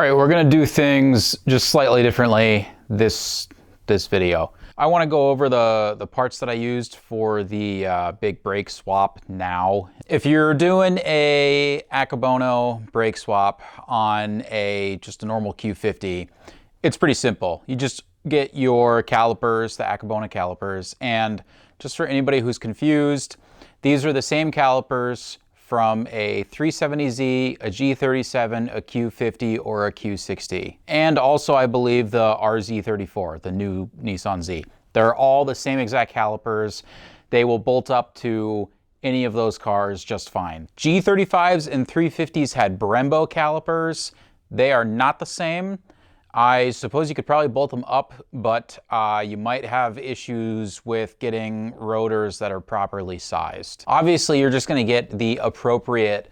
right, we're gonna do things just slightly differently this video. I want to go over the parts that I used for the big brake swap now. If you're doing a Akebono brake swap on just a normal Q50, it's pretty simple. You just get your calipers, the Akebono calipers, and just for anybody who's confused, these are the same calipers from a 370Z, a G37, a Q50, or a Q60. And also, I believe, the RZ34, the new Nissan Z. They're all the same exact calipers. They will bolt up to any of those cars just fine. G35s and 350s had Brembo calipers. They are not the same. I suppose you could probably bolt them up, but you might have issues with getting rotors that are properly sized. Obviously, you're just going to get the appropriate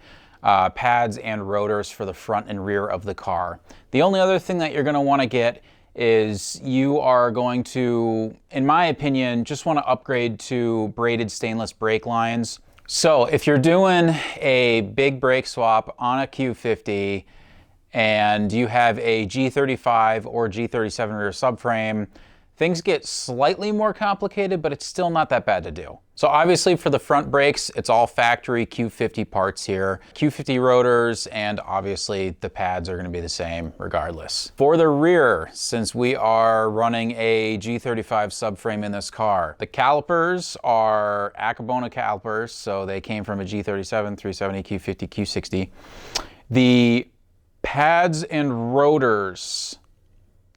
pads and rotors for the front and rear of the car. The only other thing that you're going to want to get is you are going to, in my opinion, just want to upgrade to braided stainless brake lines. So if you're doing a big brake swap on a Q50, and you have a G35 or G37 rear subframe, things get slightly more complicated, but it's still not that bad to do. So obviously for the front brakes, it's all factory Q50 parts here. Q50 rotors, and obviously the pads are gonna be the same regardless. For the rear, since we are running a G35 subframe in this car, the calipers are Akebono calipers, so they came from a G37, 370, Q50, Q60. The pads and rotors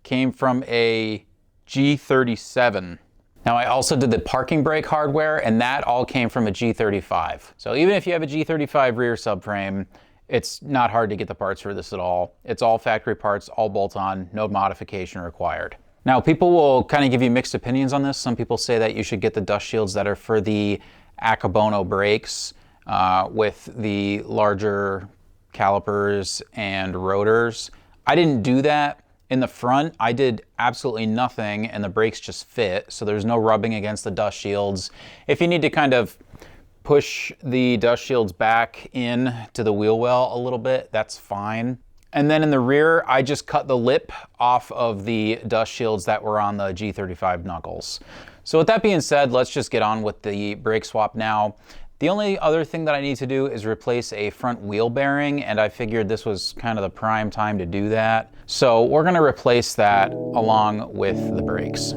came from a G37. Now I also did the parking brake hardware, and that all came from a G35. So even if you have a G35 rear subframe, it's not hard to get the parts for this at all. It's all factory parts, all bolt-on, no modification required. Now people will kind of give you mixed opinions on this. Some people say that you should get the dust shields that are for the Akebono brakes with the larger calipers and rotors. I didn't do that. In the front, I did absolutely nothing and the brakes just fit, so there's no rubbing against the dust shields. If you need to kind of push the dust shields back in to the wheel well a little bit, that's fine. And then in the rear, I just cut the lip off of the dust shields that were on the G35 knuckles. So with that being said, let's just get on with the brake swap now. The only other thing that I need to do is replace a front wheel bearing, and I figured this was kind of the prime time to do that. So we're going to replace that along with the brakes.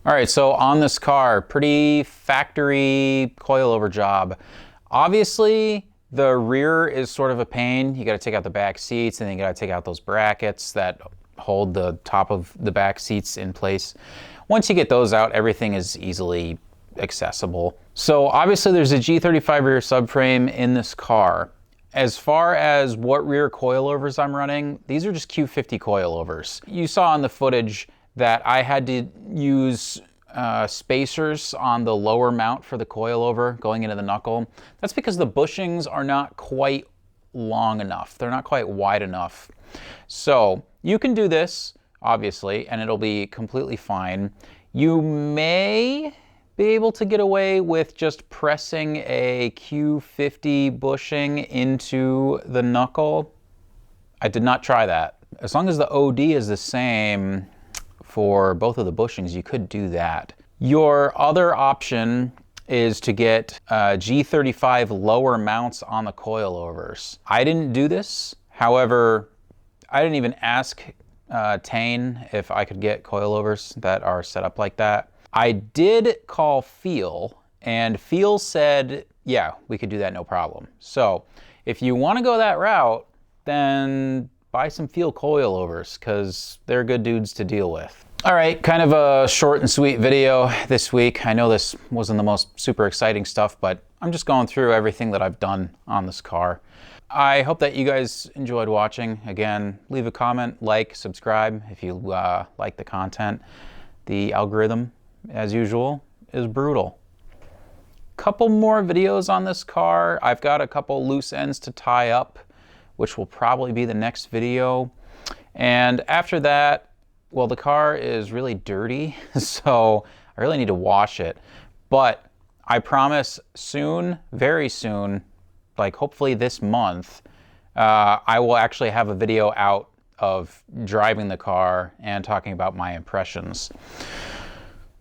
All right, so on this car, pretty factory coilover job. Obviously, the rear is sort of a pain. You got to take out the back seats, and then you got to take out those brackets that hold the top of the back seats in place. Once you get those out, everything is easily accessible. So obviously there's a G35 rear subframe in this car. As far as what rear coilovers I'm running, these are just Q50 coilovers. You saw in the footage that I had to use spacers on the lower mount for the coilover going into the knuckle. That's because the bushings are not quite long enough. They're not quite wide enough. So you can do this, obviously, and it'll be completely fine. You may be able to get away with just pressing a Q50 bushing into the knuckle. I did not try that. As long as the OD is the same for both of the bushings, you could do that. Your other option is to get G35 lower mounts on the coilovers. I didn't do this. However, I didn't even ask Tane if I could get coilovers that are set up like that. I did call Feel, and Feel said, yeah, we could do that, no problem. So if you want to go that route, then buy some Feel coilovers, because they're good dudes to deal with. All right, kind of a short and sweet video this week. I know this wasn't the most super exciting stuff, but I'm just going through everything that I've done on this car. I hope that you guys enjoyed watching. Again, leave a comment, like, subscribe if you like the content. The algorithm, as usual, is brutal. Couple more videos on this car. I've got a couple loose ends to tie up, which will probably be the next video. And after that, well, the car is really dirty, so I really need to wash it. But I promise soon, very soon, like hopefully this month, I will actually have a video out of driving the car and talking about my impressions.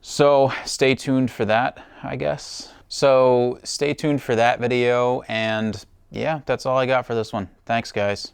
So stay tuned for that, I guess. So stay tuned for that video, and yeah, that's all I got for this one. Thanks, guys.